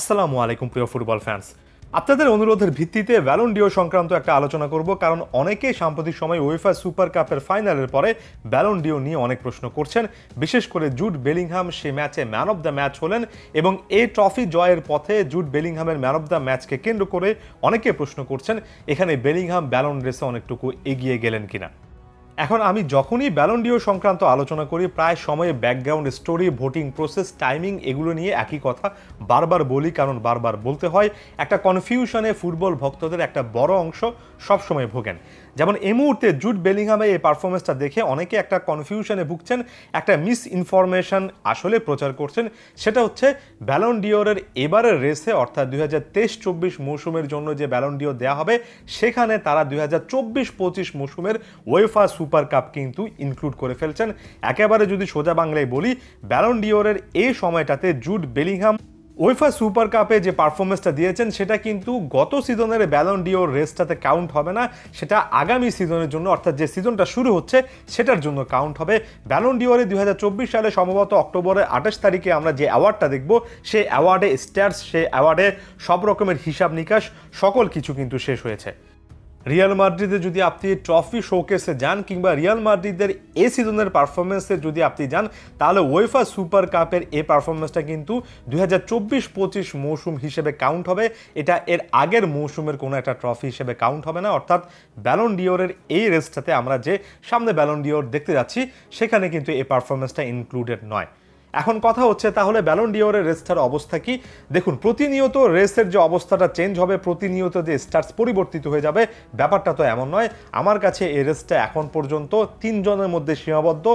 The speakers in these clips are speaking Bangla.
আসসালামু আলাইকুম প্রিয় ফুটবল ফ্যান্স। আপনাদের অনুরোধের ভিত্তিতে ব্যালন ডিওর সংক্রান্ত একটা আলোচনা করব, কারণ অনেকেই সাম্প্রতিক সময় উয়েফা সুপার কাপের ফাইনালের পরে ব্যালন ডিও নিয়ে অনেক প্রশ্ন করছেন। বিশেষ করে জুড বেলিংহাম সে ম্যাচে ম্যান অফ দ্য ম্যাচ হলেন এবং এই ট্রফি জয়ের পথে জুড বেলিংহামের ম্যান অফ দ্য ম্যাচকে কেন্দ্র করে অনেকে প্রশ্ন করছেন এখানে বেলিংহাম ব্যালন রেসে অনেকটুকু এগিয়ে গেলেন কিনা। এখন আমি যখনই ব্যালন ডিও সংক্রান্ত আলোচনা করি প্রায় সময়ে background story, voting process, timing এগুলো নিয়ে একই কথা বারবার বলি, কারণ বারবার বলতে হয়। একটা কনফিউশনে ফুটবল ভক্তদের একটা বড় অংশ সবসময় ভোগেন। যেমন এই মুহূর্তে জুড বেলিংহামের এই পারফরমেন্সটা দেখে অনেকে একটা কনফিউশনে ভুগছেন, একটা মিস ইনফরমেশন আসলে প্রচার করছেন। সেটা হচ্ছে ব্যালন ডিওরের এবারের রেসে অর্থাৎ 2023-24 মৌসুমের জন্য যে ব্যালন ডিও দেওয়া হবে সেখানে তারা 2024-25 মৌসুমের উয়েফা সুপার কাপ কিন্তু ইনক্লুড করে ফেলছেন। একেবারে যদি সোজা বাংলায় বলি, ব্যালন ডিওরের এই সময়টাতে জুড বেলিংহাম উয়েফা সুপার কাপে যে পারফরমেন্সটা দিয়েছেন সেটা কিন্তু গত সিজনের ব্যালন ডিওর রেসটাতে কাউন্ট হবে না, সেটা আগামী সিজনের জন্য অর্থাৎ যে সিজনটা শুরু হচ্ছে সেটার জন্য কাউন্ট হবে। ব্যালন ডিওরে 2024 সালে সম্ভবত অক্টোবরের 28 তারিখে আমরা যে অ্যাওয়ার্ডটা দেখব সেই অ্যাওয়ার্ডে স্টার্স, সেই অ্যাওয়ার্ডে সব রকমের হিসাব নিকাশ সকল কিছু কিন্তু শেষ হয়েছে। রিয়াল মাদ্রিদে যদি আপনি ট্রফি শোকেসে যান কিংবা রিয়াল মাদ্রিদের এ সিজনের পারফরমেন্সে যদি আপনি যান, তাহলে উয়েফা সুপার কাপের এই পারফরমেন্সটা কিন্তু 2024-25 মৌসুম হিসেবে কাউন্ট হবে। এটা এর আগের মৌসুমের কোনো একটা ট্রফি হিসেবে কাউন্ট হবে না। অর্থাৎ ব্যালন ডিওরের এই রেসটাতে আমরা যে সামনে ব্যালন ডিওর দেখতে যাচ্ছি সেখানে কিন্তু এই পারফরমেন্সটা ইনক্লুডেড নয়। এখন কথা হচ্ছে তাহলে ব্যালন ডিওরের রেসটার অবস্থা কি? দেখুন, প্রতিনিয়ত রেসের যে অবস্থাটা চেঞ্জ হবে, প্রতিনিয়ত যে স্টার্স পরিবর্তিত হয়ে যাবে, ব্যাপারটা তো এমন নয়। আমার কাছে এই রেসটা এখন পর্যন্ত 3 জনের মধ্যে সীমাবদ্ধ।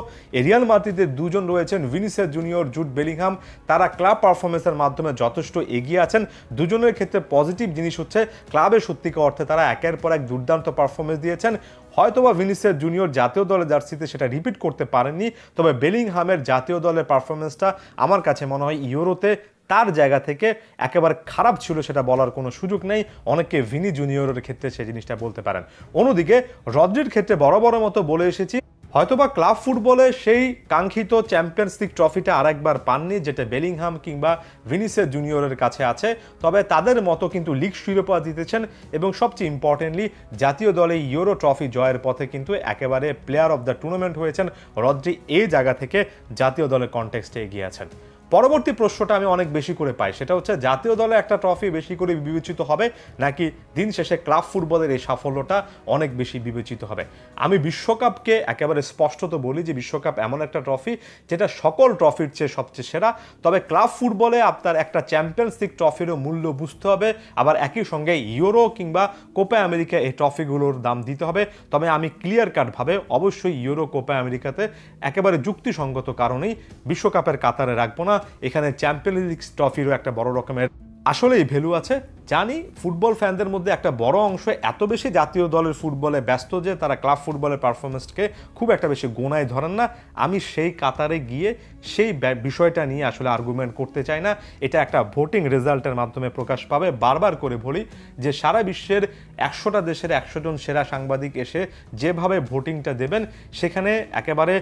রিয়াল মাদ্রিদের 2 জন রয়েছেন, ভিনিসিয়াস জুনিয়র, জুড বেলিংহাম। তারা ক্লাব পারফরমেন্সের মাধ্যমে যথেষ্ট এগিয়ে আছেন। দুজনের ক্ষেত্রে পজিটিভ জিনিস হচ্ছে ক্লাবে সত্যিকার অর্থে তারা একের পর এক দুর্দান্ত পারফরমেন্স দিয়েছেন। হয়তোবা ভিনিসিয়াস জুনিয়র জাতীয় দলের জার্সিতে সেটা রিপিট করতে পারেননি, তবে বেলিংহামের জাতীয় দলের পারফরমেন্সটা আমার কাছে মনে হয় ইউরোতে তার জায়গা থেকে একেবারে খারাপ ছিল সেটা বলার কোনো সুযোগ নেই। অনেকে ভিনি জুনিয়রের ক্ষেত্রে সেই জিনিসটা বলতে পারেন। অন্যদিকে রদ্রির ক্ষেত্রে বড় মতো বলে এসেছি, হয়তোবা ক্লাব ফুটবলে সেই কাঙ্ক্ষিত চ্যাম্পিয়ন্স লিগ ট্রফিটা আরেকবার পাননি, যেটা বেলিংহাম কিংবা ভিনিসিয়াস জুনিয়রের কাছে আছে। তবে তাদের মতো কিন্তু লিগ শিরোপা জিতেছেন এবং সবচেয়ে ইম্পর্টেন্টলি জাতীয় দলে ইউরো ট্রফি জয়ের পথে কিন্তু একেবারে প্লেয়ার অফ দ্য টুর্নামেন্ট হয়েছেন। রদ্রি এই জায়গা থেকে জাতীয় দলের কনটেক্সটে এগিয়ে আছেন। পরবর্তী প্রশ্নটা আমি অনেক বেশি করে পাই, সেটা হচ্ছে জাতীয় দলে একটা ট্রফি বেশি করে বিবেচিত হবে নাকি দিন শেষে ক্লাব ফুটবলের এই সাফল্যটা অনেক বেশি বিবেচিত হবে। আমি বিশ্বকাপকে একেবারে স্পষ্টত বলি যে বিশ্বকাপ এমন একটা ট্রফি যেটা সকল ট্রফির চেয়ে সবচেয়ে সেরা। তবে ক্লাব ফুটবলে আপনার একটা চ্যাম্পিয়ন্স লিগ ট্রফিরও মূল্য বুঝতে হবে, আবার একই সঙ্গে ইউরো কিংবা কোপা আমেরিকা এই ট্রফিগুলোর দাম দিতে হবে। তবে আমি ক্লিয়ার কাটভাবে অবশ্যই ইউরো, কোপা আমেরিকাতে একেবারে যুক্তিসঙ্গত কারণেই বিশ্বকাপের কাতারে রাখবো না। এখানে চ্যাম্পিয়ন্স লিগ ট্রফিরও একটা বড় রকমের আসলেই ভ্যালু আছে। জানি ফুটবল ফ্যানদের মধ্যে একটা বড় অংশ এত বেশি জাতীয় দলের ফুটবলে ব্যস্ত যে তারা ক্লাব ফুটবলের পারফরমেন্সকে খুব একটা বেশি গোনায় ধরেন না। আমি সেই কাতারে গিয়ে সেই বিষয়টা নিয়ে আসলে আর্গুমেন্ট করতে চাই না। এটা একটা ভোটিং রেজাল্টের মাধ্যমে প্রকাশ পাবে। বারবার করে বলি যে সারা বিশ্বের 100টা দেশের 100 জন সেরা সাংবাদিক এসে যেভাবে ভোটিংটা দেবেন সেখানে একেবারে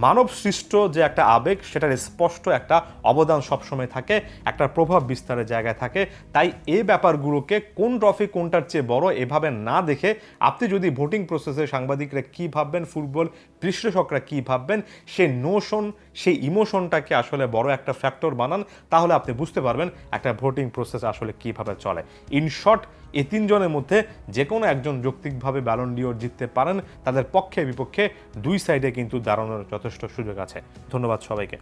মানব সৃষ্ট যে একটা আবেগ সেটার স্পষ্ট একটা অবদান সবসময় থাকে, একটা প্রভাব বিস্তারের জায়গায় থাকে। তাই এই ব্যাপারগুলোকে কোন ট্রফি কোনটার চেয়ে বড় এভাবে না দেখে আপনি যদি ভোটিং প্রসেসে সাংবাদিকরা কী ভাববেন, ফুটবল বিশ্লেষকরা কী ভাববেন, সেই নোশন, সেই ইমোশনটাকে আসলে বড় একটা ফ্যাক্টর বানান, তাহলে আপনি বুঝতে পারবেন একটা ভোটিং প্রসেস আসলে কীভাবে চলে। ইন শর্ট, এই 3 জনের মধ্যে যে কোনো একজন যৌক্তিকভাবে ব্যালন ডিওর জিততে পারেন। তাদের পক্ষে বিপক্ষে দুই সাইডে কিন্তু দাঁড়ানোর যথেষ্ট সুযোগ আছে। ধন্যবাদ সবাইকে।